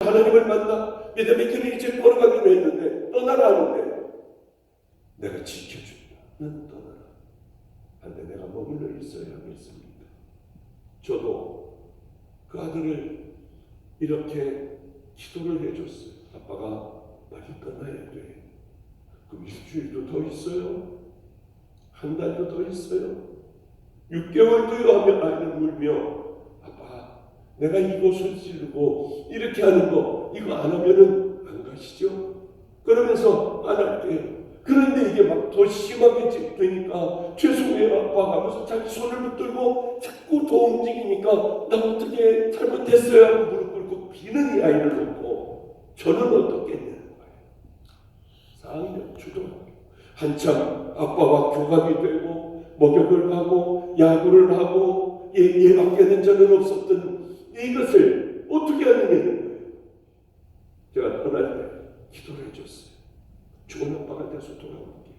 하나님을 만나 믿음의 길을 이제 걸어가기로 했는데 떠나라 하는데 내가 지켜준다. 넌 떠나라. 한데 내가 머물러 있어야 하겠습니까? 저도 그 아들을 이렇게 기도를 해줬어요. 아빠가 빨리 떠나야 돼. 그럼 일주일도 더 있어요? 한 달도 더 있어요? 6개월도요 하면 아이는 울며 아빠 내가 이곳을 찌르고 이렇게 하는 거 이거 안 하면은 안 가시죠? 그러면서 안 할게요. 그런데 이게 막 더 심하게 되니까 죄송해요 아빠 하면서 자기 손을 붙들고 자꾸 더 움직이니까 나 어떻게 잘못했어요 하고 무릎 꿇고 비는 이 아이를 놓고 저는 어떻겠냐는 거예요. 4학년 초등학교 한참 아빠와 교감이 되고 목욕을 하고 야구를 하고 얘밖에는 저는 없었던 이것을 어떻게 하느냐는 거예요. 제가 떠날 때 기도를 해줬어요. 좋은 아빠가 돼서 돌아올게.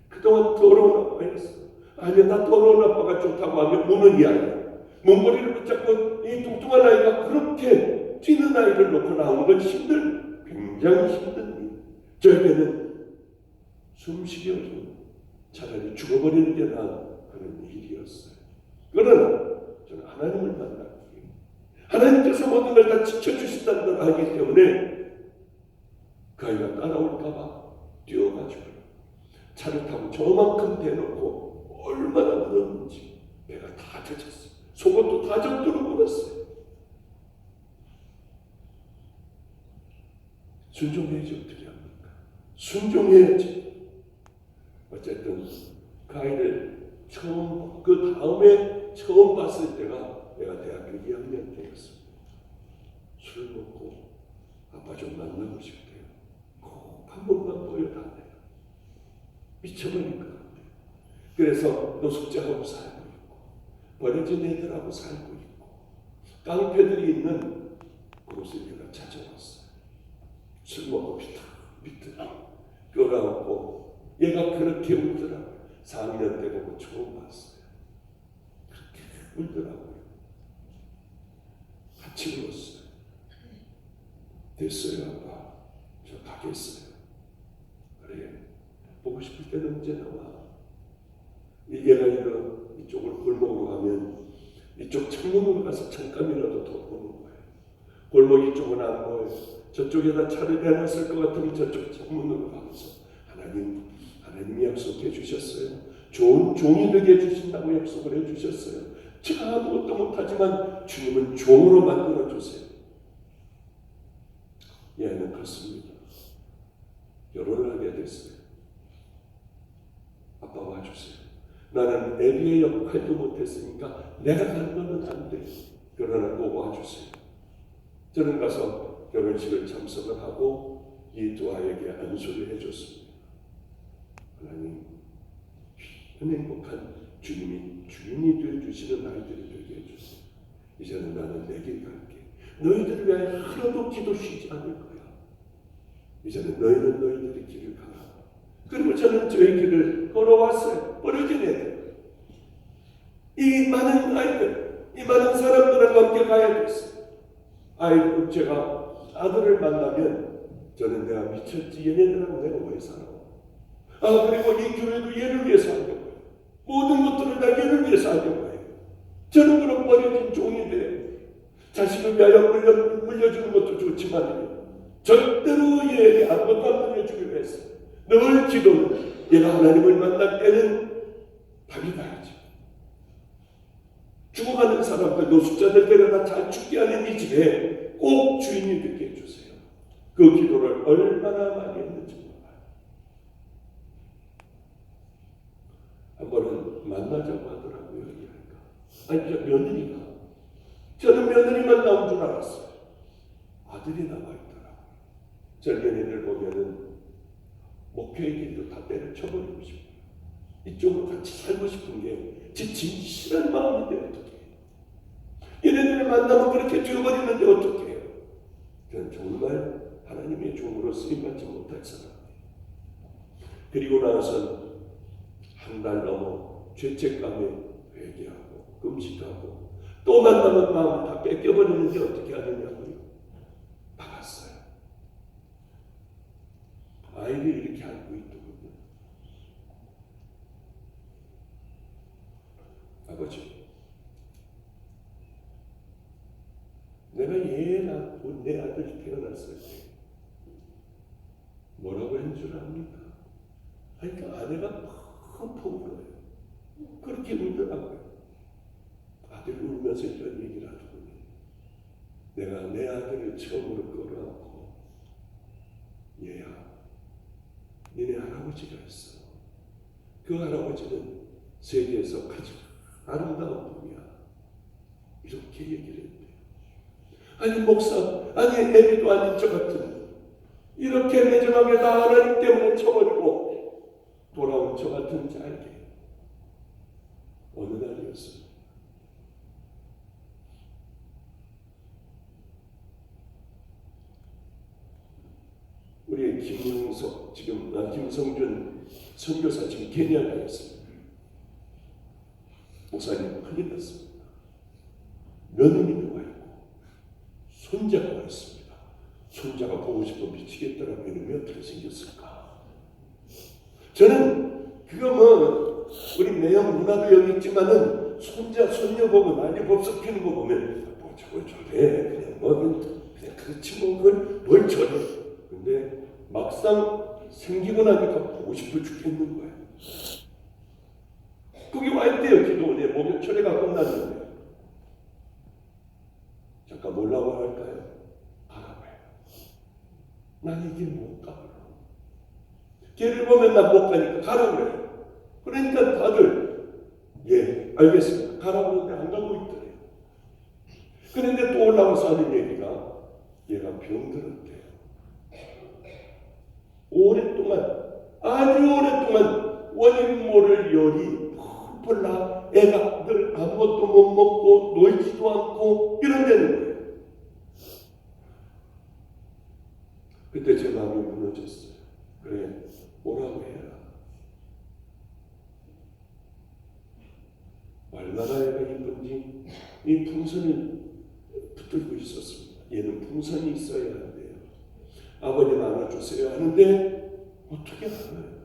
그동안 더러운 아빠였어. 아니면 나 더러운 아빠가 좋다고 하면 우는 이 아이. 몸머리를 붙잡고 이 뚱뚱한 아이가 그렇게 뛰는 아이를 놓고 나오는 건 굉장히 힘든 일. 저에게는 숨쉬기 어려운 차라리 죽어버리는 게 나은 그런 일이었어요. 그러나 저는 하나님을 만났기에 하나님께서 모든 걸 다 지켜주신다는 걸 알기 때문에 그 아이가 따라올까봐 뛰어가지고 차를 타고 저만큼 대놓고 얼마나 울었는지 내가 다 젖었어요. 속옷도 다 젖도록 울었어요. 순종해야지 어떻게 합니까? 순종해야지. 어쨌든 그 아이를 그 다음에 처음 봤을 때가 내가 대학교 2학년 때였습니다. 술 먹고 아빠 좀 만나고 싶대요. 꼭 한 번만 보여달래요. 미쳐버릴 것 같아요. 그래서 노숙자하고 살고 있고 버려진 애들하고 살고 있고 깡패들이 있는 그곳을 내가 찾아왔어요. 술 먹고 비틀어 끌어안고 얘가 그렇게 울더라고요. 4학년 때 보고 처음 봤어요. 그렇게 울더라고요. 같이 울었어요. 됐어요 아빠. 저 가겠어요. 그래. 보고 싶을 때는 언제 나와. 얘가 이쪽으로 골목으로 가면 이쪽 창문으로 가서 잠깐이라도 더 보는 거예요. 골목 이쪽은 안 보여요. 저쪽에다 차를 대놨을 것 같으면 저쪽 창문으로 가면서 하나님이 약속해 주셨어요. 좋은 종이 되게 해주신다고 약속을 해주셨어요. 제가 아무것도 못하지만 주님은 종으로 만들어 주세요. 얘는 그렇습니다. 결혼을 하게 됐어요. 아빠 와주세요. 나는 애비의 역할도 못했으니까 내가 가는 건 안 돼. 그러나 꼭 와주세요. 저는 가서 결혼식을 참석을 하고 이 두 아이에게 안수를 해줬습니다. 하나님, 행복한 주님이 주인이 되어주시는 아이들이 되게 해주세요. 이제는 나는 내 길 갈게. 너희들을 위하여 하루도 기도 쉬지 않을 거야. 이제는 너희는 너희들의 길을 가라. 그리고 저는 저의 길을 걸어왔어요. 버려진 애들. 이 많은 아이들, 이 많은 사람들과 함께 가야 됐어요. 제가 아들을 만나면 저는 내가 미쳤지 얘네들하고 내가 왜 살아? 그리고 이 교회도 얘를 위해서 하려고 해요. 모든 것들을 다 얘를 위해서 하려고 해요. 저는 그런 버려진 종이 돼요. 자식을 위하여 물려주는 것도 좋지만 절대로 얘에게 아무것도 안 물려주기로 했어요. 늘 기도는 얘가 하나님을 만날 때는 답이 나야지. 죽어가는 사람들, 노숙자들 데려다 잘 죽게 하는 이 집에 꼭 주인이 되게 해주세요. 그 기도를 얼마나 많이 했는지 몰라요. 한 번은 만나자고 하더라고요. 아니, 며느리가. 저는 며느리만 나온 줄 알았어요. 아들이 나와 있더라고요. 젊은이들 보면은 목표의 길도 다 때려쳐버리고 싶어요. 이쪽으로 같이 살고 싶은 게 제 진실한 마음인데 어떻게 해요? 얘네들을 만나면 그렇게 죽어버리는데 어떻게 해요? 저는 정말 하나님의 종으로 쓰임받지 못할 사람이에요. 그리고 나서 한 달 넘어 죄책감에 회개하고 금식하고 또 만나면 마음을 다 뺏겨버리는데 어떻게 하느냐고요? 박았어요. 아이를 이렇게 안고 있더군요. 아버지, 내가 얘 낳고 내 아들이 태어났을 때 뭐라고 한 줄 압니까? 그러니까 아내가 펑펑 울어요. 그렇게 울더라고요. 아들이 울면서 이런 얘기를 하더군요. 내가 내 아들을 처음으로 끌어안고, 얘야, 니네 할아버지가 있어. 그 할아버지는 세계에서 가장 아름다운 분이야. 이렇게 얘기를 했대요. 아니 목사, 아니 애비도 아닌 저 같은 이렇게 매정하게 다 하나님 때문에 쳐버리고 돌아온 저 같은 자에게 어느 날이었습니다. 우리 김영석, 지금 김성준 선교사 지금 케냐가 있습니다. 목사님 큰일 났습니다. 며느리가 와 있고 손자가 와 있습니다. 손자가 보고 싶어 미치겠더라고. 이놈이 어떻게 생겼을까? 저는 그거 뭐 우리 매형 누나도 여기 있지만은 손자 손녀 보고 난리 법석 피는 거 보면 뭐 저걸 저래 그냥 뭐 그냥 그렇지 뭐 그걸 뭘 저래. 근데 막상 생기고 나니까 보고 싶어 죽겠는 거예요. 거기 와 있대요. 기도원에 목요철회가 끝났는데 잠깐 몰라고 할까요? 가라봐요. 난 이 길 못 가. 길을 보면 난 못 가니까 가라 그래요. 그러니까 다들 예 알겠습니다. 가라고 하는데 안 가고 있더래요. 그런데 또 올라와서 하는 얘기가 얘가 병들었대요. 오랫동안 아주 오랫동안 원인 모를 열이 펄펄 나 애가 늘 아무것도 못 먹고 놀지도 않고 이런다는 거예요. 그때 제 마음이 무너졌어요. 그래 오라고 해라. 얼마나 애가 이쁜지 이 풍선을 붙들고 있었습니다. 얘는 풍선이 있어야 한대요. 아버님 안아주세요 하는데 어떻게 안아요?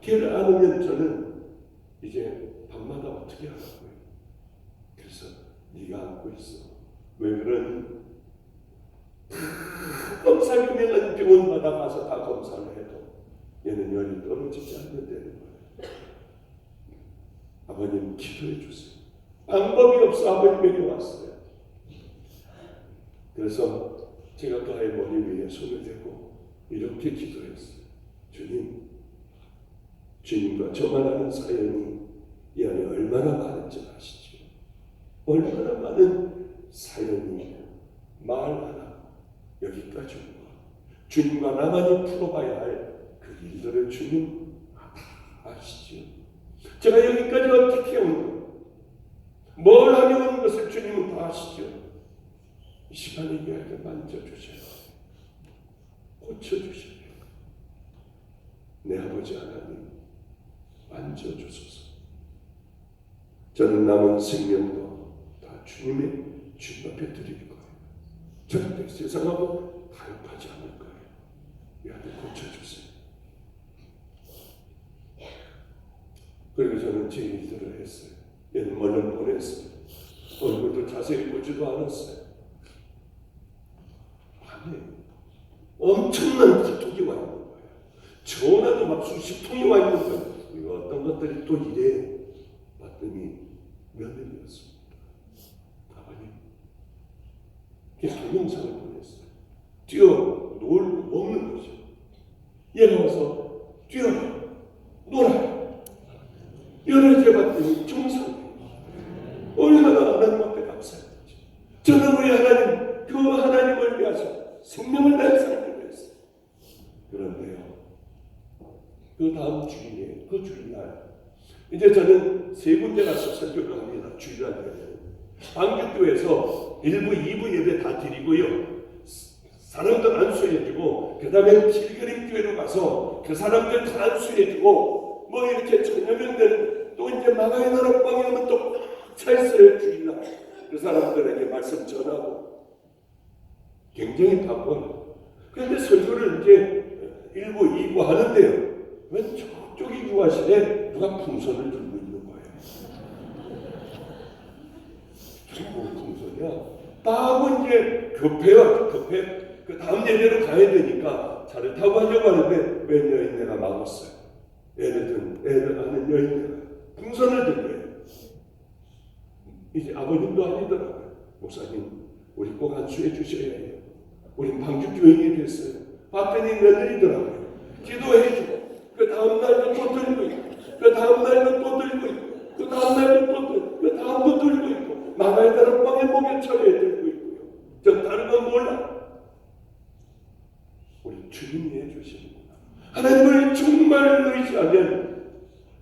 걔를 안으면 저는 이제 밤마다 어떻게 하라고요? 그래서 네가 안고 있어. 왜 그러니? 검사 유명한 병원마다 가서 다 검사를 해도 얘는 열이 떨어지지 않는다는 거예요. 아버님 기도해 주세요. 방법이 없어 아버님에게 왔어요. 그래서 제가 그 아이 머리 위에 손을 대고 이렇게 기도했어요. 주님, 주님과 저만 아는 사연이 이 안에 얼마나 많은지 아시죠? 얼마나 많은 사연이 말 하나 여기까지 온 것. 주님과 나만이 풀어봐야 할 그 일들을 주님 아시죠? 제가 여기까지 어떻게 온 것, 뭘 하며 온 것을 주님은 다 아시죠? 이 시간에 이 아이를 만져주셔요. 고쳐주셔요. 내 아버지 하나님 만져주소서. 저는 남은 생명도 다 주님의 주님 앞에 드릴 거예요. 절대 세상하고 타협하지 않을 거예요. 이 아들 고쳐주세요. 그리고 저는 제 일들을 했어요. 얘는 얼른 보냈어요. 얼굴도 자세히 보지도 않았어요. 밤에 엄청난 카톡이 와 있는 거예요. 전화도 막 수십 통이 와 있는 거예요. 이거 어떤 것들이 또 이래 봤더니 며느리였습니다. 아버님, 동영상을 보냈어요. 뛰어 놀고 먹는 거죠. 얘가 와서 뛰어라, 놀아요. 여러 개 봤더니 정상. 얼마나 하나님 앞에 감사했지. 저는 우리 하나님, 그 하나님을 위해서 생명을 다해 살기로 했어요. 그런데요, 그 다음 주일에, 그 주일날, 이제 저는 세 군데 가서 설교를 합니다. 주일날에. 방주교에서 1부, 2부 예배 다 드리고요. 사람들 안수해주고, 그 다음에 필그림교회로 가서 그 사람들 다 안수해주고, 뭐 이렇게 천여명 되는, 또 이제 마가의 나라방에 하면 또 차 있어요. 주일날. 그 사람들에게 말씀 전하고. 굉장히 바빠요. 그런데 설교를 이제 1부, 2부 하는데요. 왜 저쪽이 유아실에 누가 풍선을 들고 있는 거예요? 저게 뭐 풍선이야? 다 하고 이제 급해요. 급해. 그 다음 예배로 가야 되니까 차를 타고 하려고 하는데 웬 여인네가 막았어요. 애를 아는 여인네가 풍선을 들고요. 이제 아버님도 아니더라고요. 목사님, 우리 꼭 안수해 주셔야 해요. 우린 방주교인이 됐어요. 봤더니 며느리더라고요. 기도해주고 그 다음날도 또 들고 있고 그 다음날도 또 들고 있고 그 다음날도 또 들고 그 다음도 들고 있고 나가야 되는 방에 목에 처리해 들고 있고요. 전 다른 건 몰라. 우리 주님이 해주시는구나. 하나님을 정말 의지하면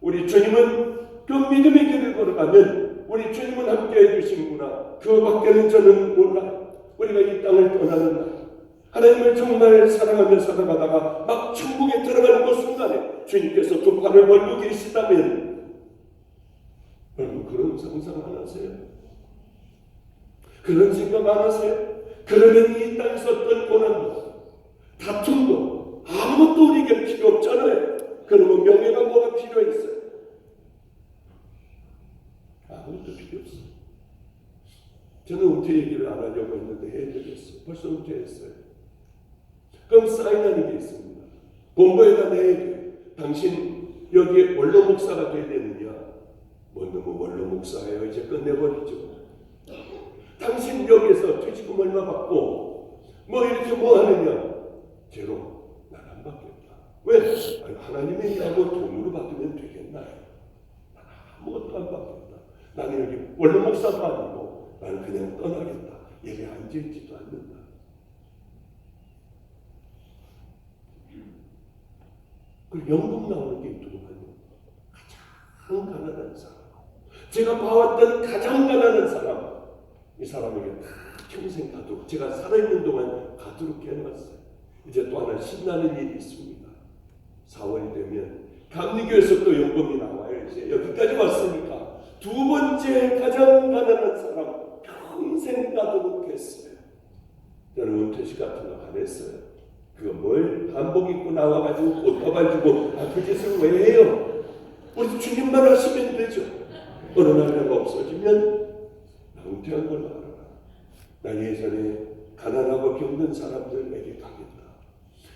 우리 주님은 그 믿음의 길을 걸어가면 우리 주님은 함께 해주시는구나. 그 밖에는 저는 몰라. 우리가 이 땅을 떠나는 날 하나님을 정말 사랑하며 살아가다가 막 천국에 들어가는 그 순간에 주님께서 두 팔을 벌고 계시다면 여러분 그런 상상 안 하세요? 그런 생각 안 하세요? 그러면 이 땅에서 어떤 고난도 다툼도 아무것도 우리에게 필요 없잖아요. 그러면 명예가 뭐가 필요했어요? 아무것도 필요 없어요. 저는 은퇴 얘기를 안 하려고 했는데 해드렸어요. 벌써 은퇴했어요. 그럼 사인하는 게 있습니다. 본부에다 내야 돼. 당신 여기에 원로 목사가 돼야 되느냐? 뭐 너무 원로 목사예요. 이제 끝내버리죠. 당신 여기에서 퇴직금 얼마 받고 뭐 이렇게 뭐 하느냐? 제로. 난 안 받겠다. 왜? 아니, 하나님의 일하고 돈으로 받으면 되겠나요? 난 아무것도 안 받겠다. 나는 여기 원로 목사도 아니고 나는 그냥 떠나겠다. 여기 앉아있지도 않는다. 그리고 연금 나오는 게 누구만요? 가장 가난한 사람. 제가 봐왔던 가장 가난한 사람. 이 사람에게 다 평생 가도록 제가 살아있는 동안 가도록 해놨어요. 이제 또 하나 신나는 일이 있습니다. 4월이 되면 감리교에서 또 연금이 나와요. 이제 여기까지 왔으니까 두 번째 가장 가난한 사람 평생 가도록 했어요. 저는 은퇴식 같은 거 안 했어요. 그거 뭘 한복 입고 나와가지고 꽃다발 주고 그 짓을 왜 해요? 우리 주님만 하시면 되죠. 어느 날 내가 없어지면 나 은퇴한 걸로 알아라. 나 예전에 가난하고 병든 사람들에게 가겠다.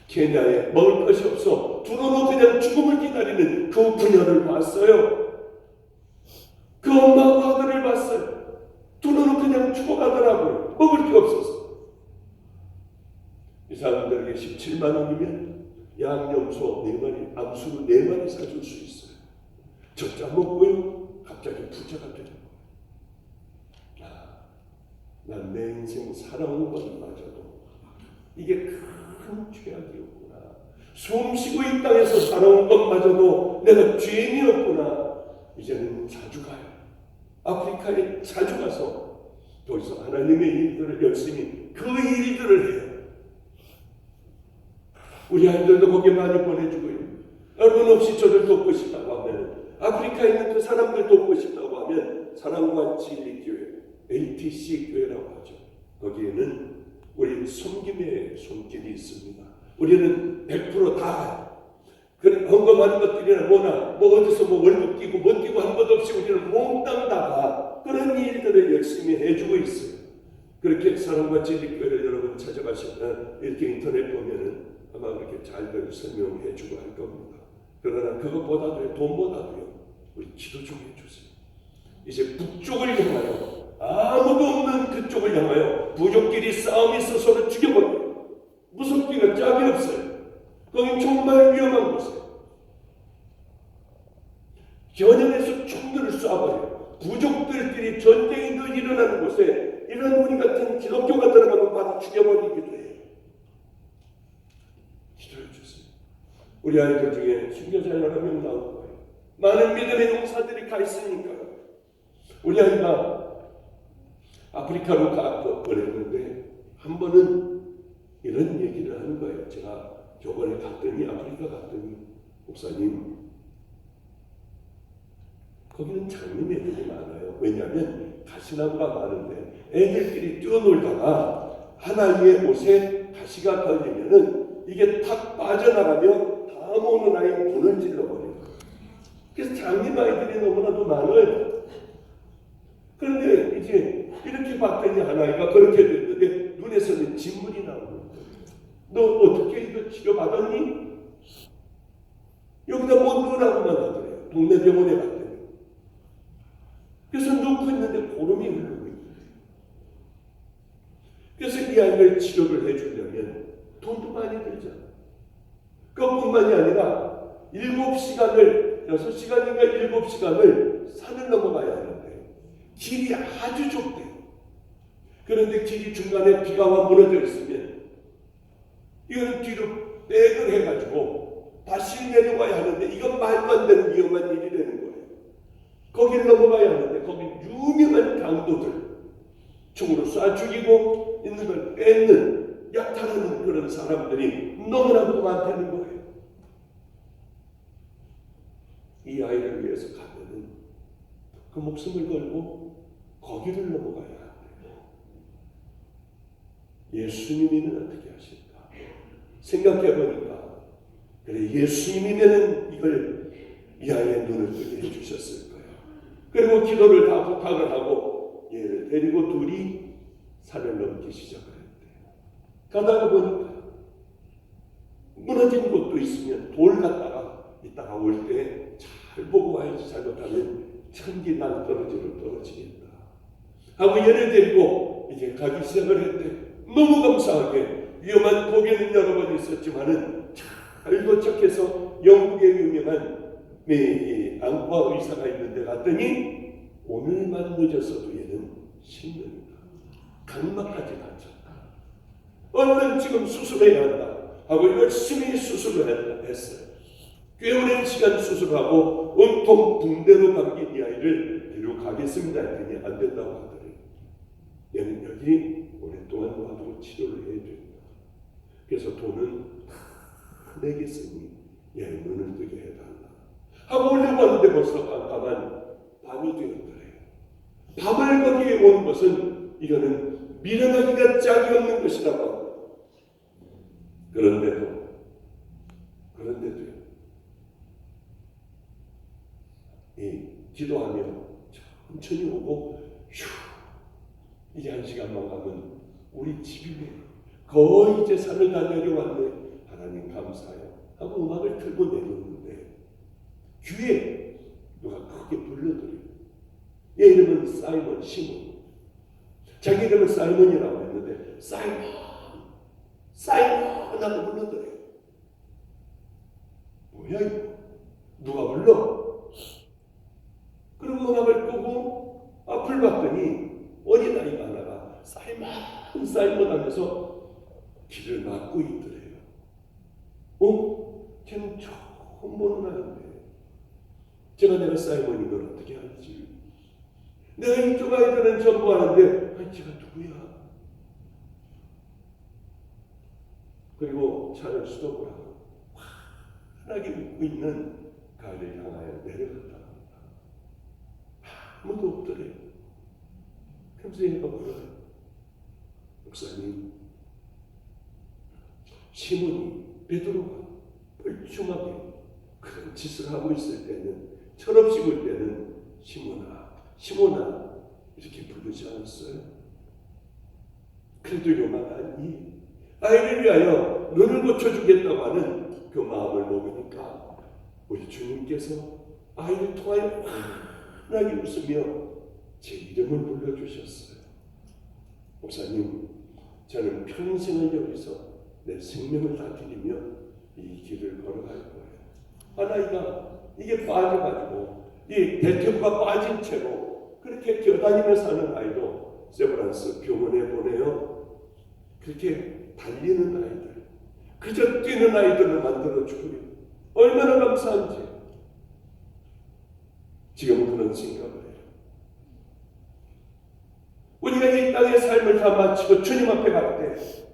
케냐에 먹을 것이 없어 두루로 그냥 죽음을 기다리는 그 부녀를 봤어요. 그 엄마와 아들을 봤어요. 두루로 그냥 죽어가더라고요. 먹을 게 없어서. 이 사람들에게 17만 원이면 양념소 4마리, 암수로 4마리 사줄 수 있어요. 젖자 먹고요. 갑자기 부자가 되는 거예요. 난 내 인생 살아온 것마저도 이게 큰 죄악이었구나. 숨쉬고 이 땅에서 살아온 것마저도 내가 죄인이었구나. 이제는 자주 가요. 아프리카에 자주 가서 더 이상 하나님의 일들을 열심히 그 일들을 해요. 우리 아이들도 거기에 많이 보내주고요. 여러분 없이 저를 돕고 싶다고 하면 아프리카에 있는 그 사람들 돕고 싶다고 하면 사랑과 진리교회 ATC 교회라고 하죠. 거기에는 우리 섬김의 손길이 있습니다. 우리는 100% 다 가요. 그런 헌금하는 것들이나 뭐나 뭐 어디서 뭐 월급 끼고 못 끼고 한 것 없이 우리는 몽땅 다가 그런 일들을 열심히 해주고 있어요. 그렇게 사랑과 진리교회를 여러분 찾아가시면 이렇게 인터넷 보면은 아마 그렇게 잘들 설명해 주고 할 겁니다. 그러나 그것보다도 돈보다도요. 우리 기도 좀 해주세요. 이제 북쪽을 향하여 아무도 없는 그쪽을 향하여 부족끼리 싸움이 있어 서로 죽여버려요. 무섭기가 짝이 없어요. 거긴 정말 위험한 곳이에요. 겨냥해서 총들을 쏴버려요. 부족들끼리 전쟁이 늘 일어나는 곳에 이런 우리 같은 기독교가 들어가면 바로 죽여버리기도 해요. 기도해 주세요. 우리 아이들 중에 순교자 여러 명 나올 거예요. 많은 믿음의 용사들이 가 있으니까요. 우리 아이가 아프리카로 가고 그랬는데 한 번은 이런 얘기를 하는 거예요. 제가 저번에 갔더니 아프리카 갔더니 목사님 거기는 장님 애들이 많아요. 왜냐하면 가시나무가 많은데 애들끼리 뛰어놀다가 하나의 옷에 가시가 걸리면은 이게 탁 빠져나가며 다음 오는 아이 돈을 찔러버려요. 그래서 장님 아이들이 너무나도 많아요. 그런데 이제 이렇게 봤더니 한 아이가 그렇게 됐는데 눈에서는 진물이 나오는 거예요. 너 어떻게 이거 치료받았니? 여기다 못 넣으라고만 하더래요. 동네 병원에 갔더니. 그래서 놓고 있는데 고름이 흐르고 있어요. 그래서 이 아이를 치료를 해주려면 돈도 많이 들잖아요. 그것뿐만이 아니라 7시간을 6시간인가 7시간을 산을 넘어가야 하는데 길이 아주 좁대요. 그런데 길이 중간에 비가 와 무너져 있으면 이거는 뒤로 백을 해가지고 다시 내려와야 하는데 이건 말도 안 되는 위험한 일이 되는 거예요. 거기를 넘어가야 하는데 거기 유명한 강도들 총으로 쏴 죽이고 있는 걸 뺏는 약탈하는 그런 사람들이 너무나도 많다는 거예요. 이 아이를 위해서 가면은 그 목숨을 걸고 거기를 넘어가야 합니다. 예수님이면 어떻게 하실까? 생각해보니까 그래 예수님이면 이걸 이 아이의 눈을 뜨게 해주셨을 거예요. 그리고 기도를 다 부탁을 하고 얘를 데리고 둘이 산을 넘기 시작을 했대요. 가다가 보니까 무너진 곳도 있으면 돌 갖다가 이따가 올 때 잘 보고 와야지 잘못하면 천기 난 떨어지로 떨어지겠다 하고 얘를 데리고 이제 가기 시작을 했대. 너무 감사하게 위험한 고개는 여러 번 있었지만은 잘 도착해서 영국의 유명한 안과 의사가 있는데 갔더니 오늘만 늦었어도 얘는 신명이다. 각막까지 다쳤다. 얼른 지금 수술해야 한다 하고 열심히 수술을 했어요. 꽤 오랜 시간 수술하고 온통 붕대로 감긴 이 아이를 데려가겠습니다 했더니 안 된다고 하더래요. 얘는 여기 오랫동안 놔두고 치료를 해야 된다. 그래서 돈은 내겠으니 얘 눈을 뜨게 해달라 하고 오려고 하는데 벌써 깜깜한 밤이 되었더래요. 밤을 거기에 온 것은 이거는 미련하기가 짝이 없는 것이라고 합니다. 그런데도 기도하며 천천히 오고 이제 1시간만 가면 우리 집이네. 거의 이제 산을 다 내려왔네. 하나님 감사해요 하고 음악을 틀고 내려오는데 귀에 누가 크게 불러들어요. 얘 이름은 사이먼 시몬. 자기 이름은 사이먼이라고 했는데 사이먼 하고 불러들어요. 뭐야 이거? 누가 불러? 그리고 음악을 끄고 앞을 봤더니 어린아이가 하나가 사이먼 하면서 길을 막고 있더래요. 쟤는 처음 보는 아이인데 내가 사이먼인 걸 어떻게 알지? 내가 이쪽 아이들은 전부 아는데 쟤가 누구야? 그리고 차를 스톱을 하고 환하게 웃고 있는 가을을 향하여 내려갔다. 아무도 없더래요. 그래서 얘가 물어요. 목사님, 시몬이 베드로가 뻘쭘하게 그런 짓을 하고 있을 때는 철없이 볼 때는 시몬아 이렇게 부르지 않았어요? 그래도 요만한 이 아이를 위하여 눈을 고쳐주겠다고 하는 그 마음을 먹으니까 우리 주님께서 아이를 통하여 환하게 웃으며 제 이름을 불러주셨어요. 목사님, 저는 평생을 여기서 내 생명을 다 드리며 이 길을 걸어갈 거예요. 한 아이가 이게 빠져가지고 이 대퇴부가 빠진 채로 그렇게 기어다니며 사는 아이도 세브란스 병원에 보내요. 그렇게 달리는 아이들, 그저 뛰는 아이들을 만들어주고요. 얼마나 감사한지 지금 그런 생각을 해요. 우리가 이 땅의 삶을 다 마치고 주님 앞에 갈 때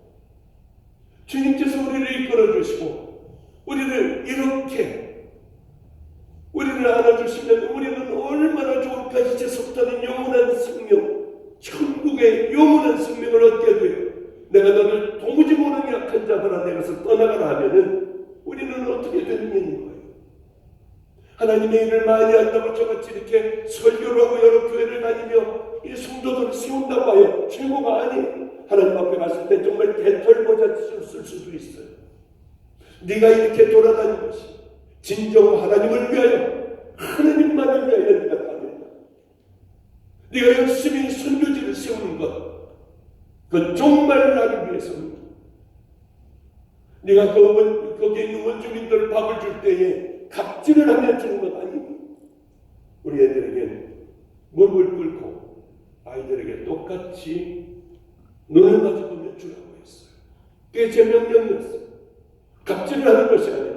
주님께서 우리를 이끌어주시고 우리를 이렇게 우리를 안아주시면 우리는 얼마나 좋을까. 이제 속다는 영원한 생명, 천국의 영원한 생명을 얻게 돼요. 내가 너를 도무지 모르는 약한 자들아, 내가서 것을 떠나가라 하면은 우리는 어떻게 되는 거예요? 하나님의 일을 많이 한다고 저같이 이렇게 설교를 하고 여러 교회를 다니며 이 성도들을 세운다고 하여 최고가 아니에요. 하나님 앞에 갔을 때 정말 개털모자 쓸 수도 있어요. 네가 이렇게 돌아다니는 것이 진정 하나님을 위하여 하나님만을 위하여 네가 다닌다. 네가 열심히 선교지를 세우는 것 그건 정말 나를 위해서입니다. 네가 거기에 있는 원주민들 밥을 줄 때에 갑질을 하며 주는 것 아니니 우리 애들에게 무릎을 꿇고 아이들에게 똑같이 눈을 마주보며 주라고 했어요. 그게 제 명령이었어요. 갑질을 하는 것이 아니라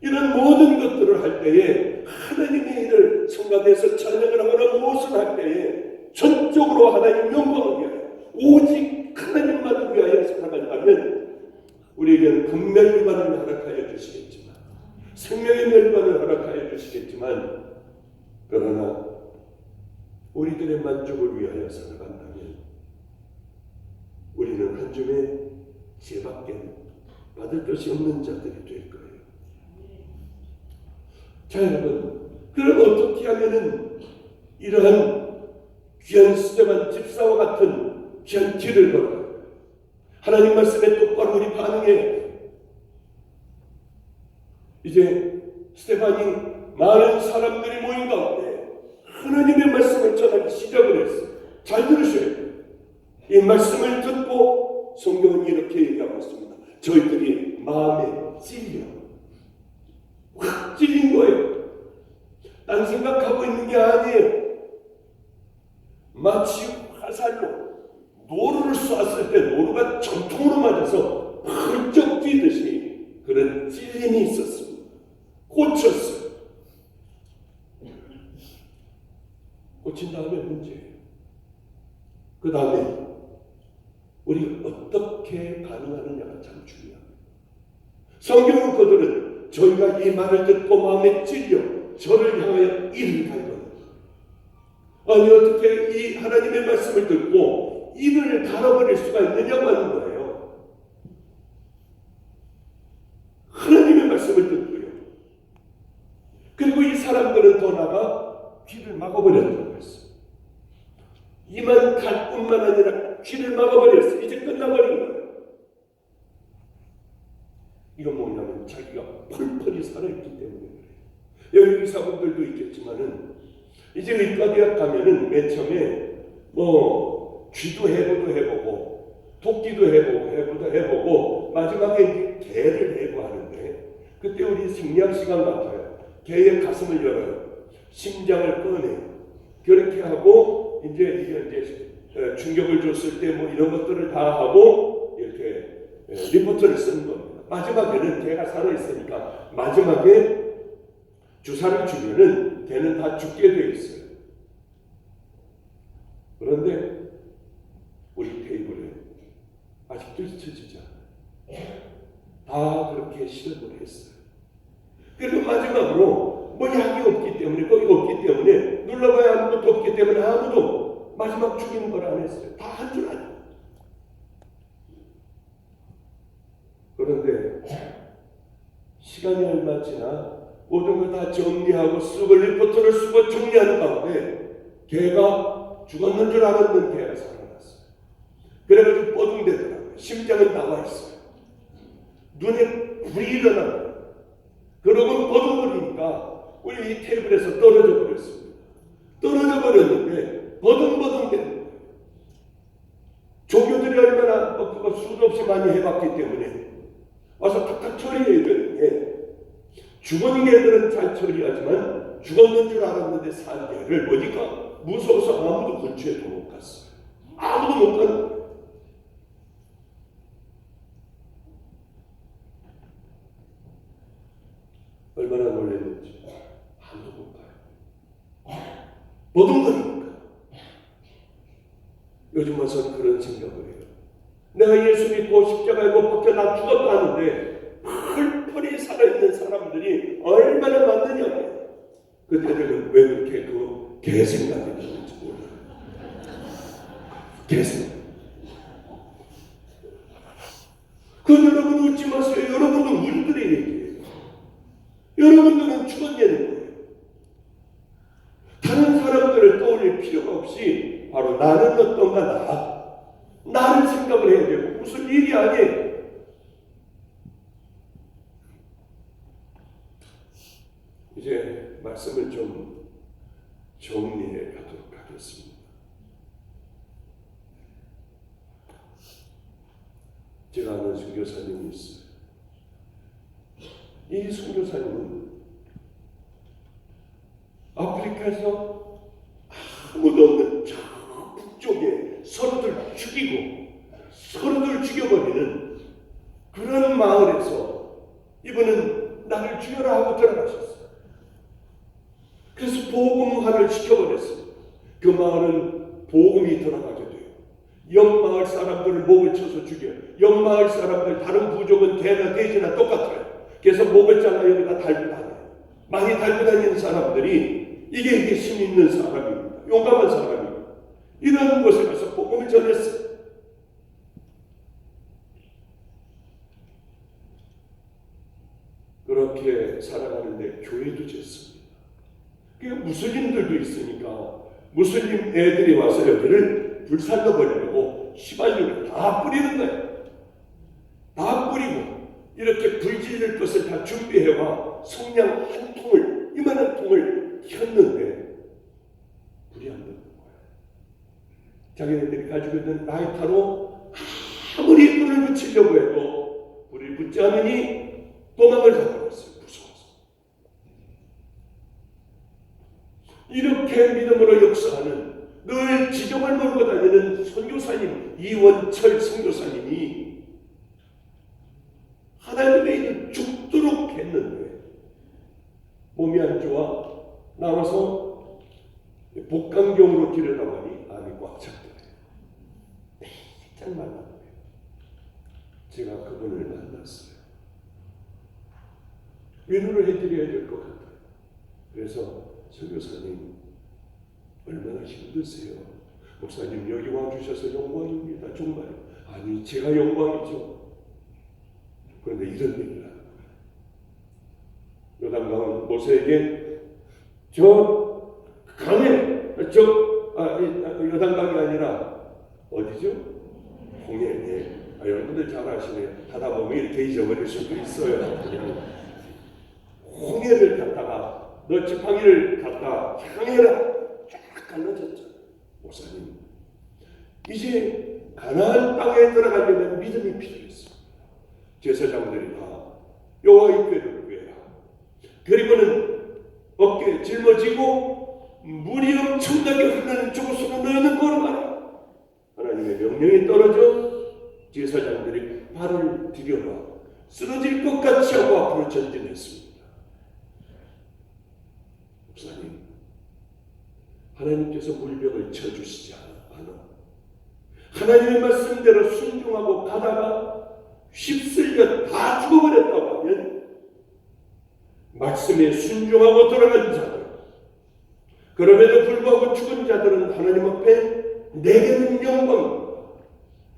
이런 모든 것들을 할 때에 하나님의 일을 성가대에서 찬양을 하거나 무엇을 할 때에 전적으로 하나님 영광을 위하여 오직 하나님만을 위하여 살아간다면 우리에게는 금멸관을 허락하여 주시겠지만 생명의 멸관을 허락하여 주시겠지만 그러나 우리들의 만족을 위하여 살아간다면 우리는 한 줌의 죄밖에 받을 것이 없는 자들이 될 거예요. 자 여러분, 그럼 어떻게 하면은 이러한 귀한 수정한 집사와 같은 귀한 길을 걸어요? 하나님 말씀에 똑바로 우리 반응해요. 이제 스데반이 많은 사람들이 모인 가운데 하나님의 말씀을 전하기 시작을 했어요. 잘 들으셔야 돼요. 이 말씀을 듣고 성경은 이렇게 얘기하고 있습니다. 저희들이 마음에 찔려 확 찔린 거예요. 딴 생각하고 있는 게 아니에요. 마치 화살로 노루를 쐈을 때 노루가 전통으로 맞아서 훌쩍 뛰듯이 그런 찔림이 있었습니다. 꽂혔어요. 꽂힌 다음에 문제예요. 그 다음에 우리가 어떻게 반응하느냐가 참 중요합니다. 성경은 그들은 저희가 이 말을 듣고 마음에 찔려 저를 향하여 이를 갈거든요. 아니 어떻게 이 하나님의 말씀을 듣고 이를 갈아버릴 수가 있느냐고 하는 거예요. 하나님의 말씀을 듣고요. 그리고 이 사람들은 더 나아가 귀를 막아버렸다고 했어요. 이만 갈 뿐만 아니라 귀를 막아버렸어요. 이제 끝나버린 거예요. 이건 뭐냐면 자기가 펄펄이 살아있기 때문에 그래요. 여기 의사분들도 있겠지만은 이제 의과대학 가면은 맨 처음에 쥐도 해보고 토끼도 해보고 마지막에 이제 개를 해부하는데 그때 우리 생리학 시간 같아요. 개의 가슴을 열어요. 심장을 꺼내요. 그렇게 하고 이제 충격을 줬을 때 뭐 이런 것들을 다 하고 이렇게 리포트를 쓰는 겁니다. 마지막에는 개가 살아있으니까 마지막에 주사를 주면은 개는 다 죽게 되어 있어요. 그런데 우리 테이블에 아직도 잊혀지지 않아요. 다 그렇게 실험을 했어요. 그리고 마지막으로 뭐 약이 없기 때문에 거기 없기 때문에 눌러봐야 아무것도 없기 때문에 아무도 마지막 죽이는 걸 안 했어요. 다 한 줄 알아요. 그런데 시간이 얼마 지나 모든 걸 다 정리하고 쓰고 리포트를 쓰고 정리하는 가운데 개가 죽었는 줄 알았는 개가 살아났어요. 그래가지고 뻐둥대더라고요. 심장은 나와 있어요. 눈에 불이 일어나요. 그러고 뻐둥거리니까 우리 이 테이블에서 떨어져 버렸습니다. 떨어져 버렸는데 버둥버둥 되는 거예요. 조교들이 얼마나 그거 수도 없이 많이 해봤기 때문에 와서 탁탁 처리해야 되는데 죽은 개들은 잘 처리하지만 죽었는 줄 알았는데 산 개를 보니까 무서워서 아무도 근처에도 못 갔어요. 아무도 못 가는 거예요. 얼마나 놀랐는지 아무도 못 가요. 버둥거리니까. 요즘 와서는 그런 생각을 해요. 내가 예수 믿고 십자가에 못 박혀 나 죽었다 하는데 펄펄이 살아있는 사람들이 얼마나 많느냐고요. 그때는 왜 그렇게 그 개생각이 드는지 몰라요. 개생각. 그 여러분 웃지 마세요. 이제 말씀을 좀 정리해 가도록 하겠습니다. 제가 아는 선교사님이 있어요. 이 선교사님은 아프리카에서 아무도 없는 저 북쪽에 서로들 죽이고 서로들 죽여버리는 그런 마을에서 이분은 나를 죽여라 하고 들어가셨어요. 그래서 복음화를 시켜버렸어요. 그 마을은 복음이 들어가게 돼요. 옆마을 사람들을 목을 쳐서 죽여요. 옆마을 사람들 다른 부족은 개나 돼지나 똑같아요. 그래서 목을 잘라 여기다 달고 다녀요. 많이 달고 다니는 사람들이 이게 힘 있는 사람입니다. 용감한 사람입니다. 이런 곳에 가서 복음을 전했어요. 그렇게 살아가는데 교회도 짓습니다. 무슬림들도 있으니까 무슬림 애들이 와서 여기를 불살라버리려고 휘발유를 다 뿌리는 거예요. 다 뿌리고 이렇게 불질릴 것을 다 준비해와 성냥 한 통을, 이만한 통을 켰는데 불이 안 붙는 거예요. 자기네들이 가지고 있는 라이터로 아무리 불을 붙이려고 해도 불이 붙지 않으니 도망을 가버렸어요. 무서워서. 이렇게 믿음으로 역사하는 늘 지정을 몰고 다니는 선교사님 이원철 선교사님이 하나님의 일을 죽도록 했는데 몸이 안 좋아 나와서 복강경으로 들여다보니 암이 꽉 찼더래요. 짝 말랐네요. 제가 그분을 만났어요. 위로를 해드려야 될 것 같아요. 그래서 선교사님 얼마나 힘드세요? 목사님 여기 와주셔서 영광입니다. 정말. 아니 제가 영광이죠. 그런데 이런 얘기를 하는 거예요. 요단강은 모세에게 저 강에 요단강이 아니라 어디죠? 홍해. 여러분들 잘 아시네요. 하다 보면 이렇게 잊어버릴 수도 있어요. 홍해를 갖다가 너 지팡이를 갖다 향해라 쫙 갈라졌죠. 목사님 이제 가나안 땅에 들어가려면 믿음이 필요했어요. 제사장들이 다 여호와의 궤를 꿰라. 그리고는 어깨에 짊어지고 물이 엄청나게 흐르는 저곳으로 너희는 걸어가라. 하나님의 명령이 떨어져 제사장들이 발을 들여라. 쓰러질 것 같이 하고 앞으로 전진했습니다. 목사님, 하나님께서 물벽을 쳐주시지 않아. 하나님의 말씀대로 순종하고 가다가 휩쓸려 다 죽어버렸다고 하면 말씀에 순종하고 돌아간 자들, 그럼에도 불구하고 죽은 자들은 하나님 앞에 내게는 영광입니다.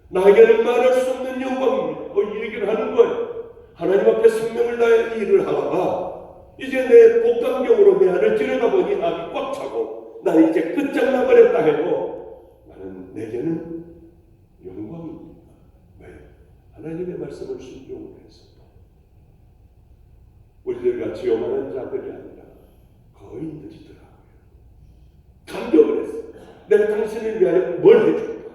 나에게는 말할 수 없는 영광입니다. 이 얘기를 하는 거예요. 하나님 앞에 생명을 다해 일을 하다가 이제 내 복강경으로 내 안을 들여다보니 암이 꽉 차고 나 이제 끝장나버렸다 해도 나는 내게는 영광입니다. 왜? 하나님의 말씀을 순종을 해서. 우리들 같이 요만한 자들이 아니라 거인들이더라고요. 감격을 했어요. 내가 당신을 위하여 뭘 해줄까?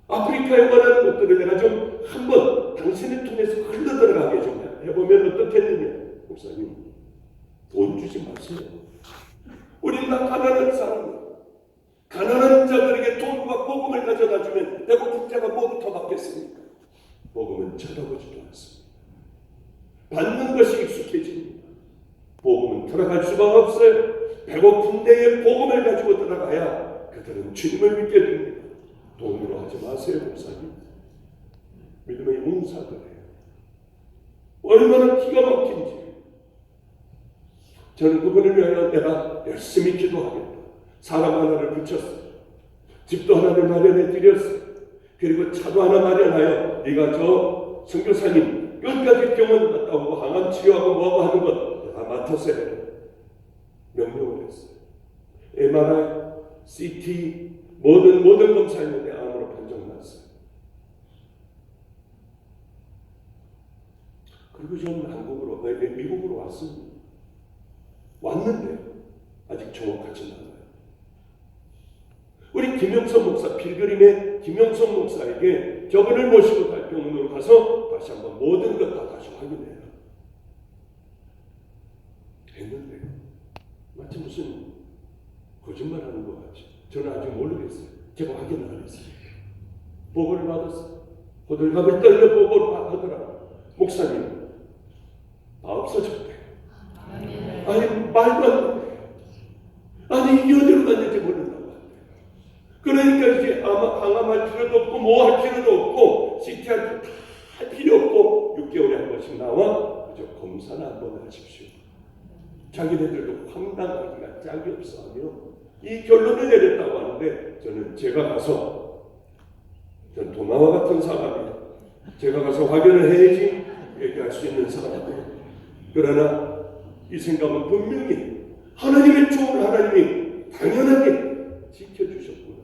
아프리카에 원하는 것들을 내가 좀 한번 당신을 통해서 흘러들어가게 좀 해보면 어떻겠느냐? 목사님, 돈 주지 마세요. 우린 다 가난한 사람이에요. 가난한 자들에게 돈과 복음을 가져다 주면 배고픈 자가 뭐부터 받겠습니까? 복음은 쳐다보지도 않습니다. 받는 것이 익숙해집니다. 복음은 들어갈 수가 없어요. 배고픈 데에 복음을 가지고 들어가야 그들은 주님을 믿게 됩니다. 돈으로 하지 마세요, 목사님. 믿음의 용사들이에요. 얼마나 기가 막힌지. 저는 그분을 위하여 내가 열심히 기도하겠다. 사람 하나를 붙였어요. 집도 하나를 마련해 드렸어요. 그리고 차도 하나 마련하여 네가 저 선교사님 끝까지 병원 갔다 오고 항암 치료하고 뭐하고 하는 것 내가 맡아서 해. 명령을 했어요. MRI, CT 모든 검사했는데 암으로 판정났어요. 그리고 저는 미국으로 왔습니다. 왔는데 아직 정확하지는 않아요. 우리 김영석 목사, 필그림의 김영석 목사에게 저분을 모시고 달병원으로 가서 다시 한번 모든 것 다 다시 확인해요. 했는데 마치 무슨 거짓말하는 것 같죠. 저는 아직 모르겠어요. 제가 확인을 안 했어요. 보고를 받았어요. 호들갑을 떨며 보고를 하더라고요. 목사님, 다 없어졌대요. 아니, 말도 안 돼. 아니, 이게 어디로 갔는지 모른다고 한대요. 그러니까 이제 아마 항암할 필요도 없고 뭐 할 필요도 없고 CT 할 필요 없고 6개월에 한 번씩 나와 그저 검사나 한번 하십시오. 자기네들도 황당하기가 짝이 없어 하며 이 결론을 내렸다고 하는데, 저는 제가 가서, 전 도마와 같은 사람이에요. 제가 가서 확인을 해야지 얘기할 수 있는 사람이에요. 그러나 이 생각은 분명히 하나님의 좋은 하나님이 당연하게 지켜주셨구나.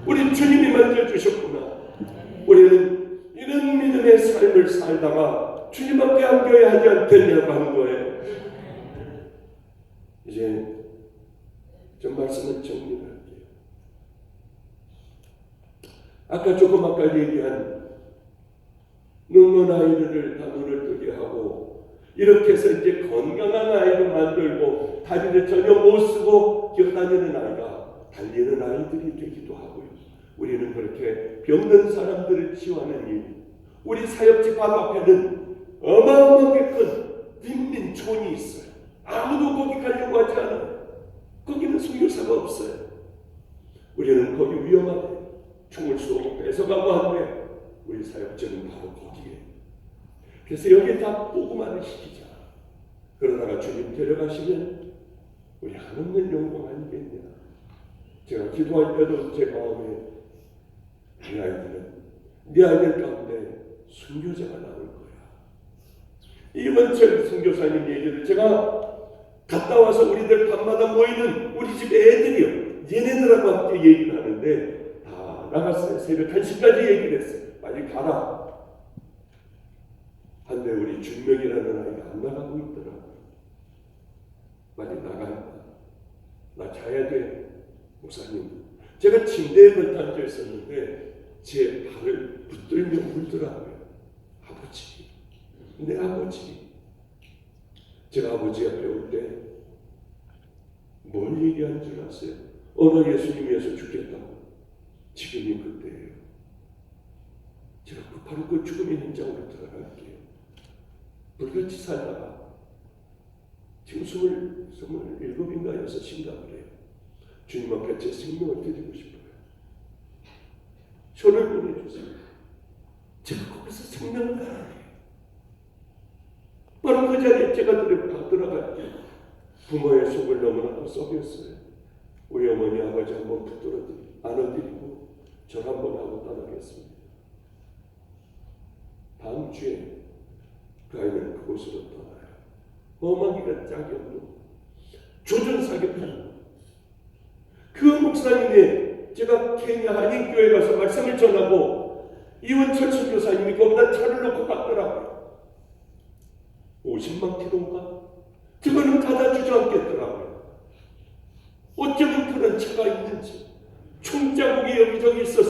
우리 주님이 만져주셨구나. 우리는 이런 믿음의 삶을 살다가 주님밖에 안겨야 하지 않겠냐고 하는 거예요. 이제 좀 말씀을 정리할게요. 아까 조금 아까 얘기한 눈먼 아이들을 다 눈을 뜨게 하고 이렇게 해서 이제 건강한 아이를 만들고 다리를 전혀 못 쓰고 기어다니는 아이가 달리는 아이들이 되기도 하고요. 우리는 그렇게 병든 사람들을 치유하는 일, 우리 사역지 바로 앞에는 어마어마하게 큰 빈민촌이 있어요. 아무도 거기 가려고 하지 않아요. 거기는 선교사가 없어요. 우리는 거기 위험하대. 총을 쏘고 뺏어가고 하는데 우리 사역자는 바로 거기에. 그래서 여기 다 보고만을 시키자. 그러다가 주님 데려가시면 우리 한없는 영광 아니겠냐. 제가 기도할 때도 제 마음에 네 아이들 가운데 선교자가 나올 거야. 이원철 선교사님 얘기를 제가 갔다 와서 우리들 밤마다 모이는 우리 집 애들이요. 얘네들하고 함께 얘기를 하는데 다 나갔어요. 새벽 1시까지 얘기를 했어요. 빨리 가라. 한데 우리 준명이라는 아이가 안 나가고 있더라고요. 빨리 나간다. 나 자야 돼. 목사님. 제가 침대에 걸터 앉아 있었는데 제 발을 붙들며 울더라고요. 아버지. 내 아버지. 제가 아버지 앞에 올 때 뭘 얘기하는 줄 아세요? 너 예수님 위해서 죽겠다고. 지금이 그때예요. 제가 바로 그 죽음의 현장으로 들어갈게요. 불같이 살다가 지금 27인가 6인가 그래요. 주님 앞에 제 생명을 드리고 싶어요. 저를 보내주세요. 제가 거기서 생명을 살아요. 바로 그 자리에 제가 들어갈게요. 부모의 속을 너무나도 썩였어요. 우리 어머니 아버지 한번 붙들어 안아드리고 절 한번 하고 떠나겠습니다. 다음 주에 그 아이는 그곳으로 떠나요. 어머니가 짝이 없는 조준사격하는 그 목사님이 제가 케냐 한인교회 가서 말씀을 전하고 이원철 선교사님이 거기다 차를 놓고 갔더라고요. 50만 킬로인가? 그거는 가다 주저앉겠더라고요. 어쩌면 그런 차가 있는지 총자국이 여기저기 있어서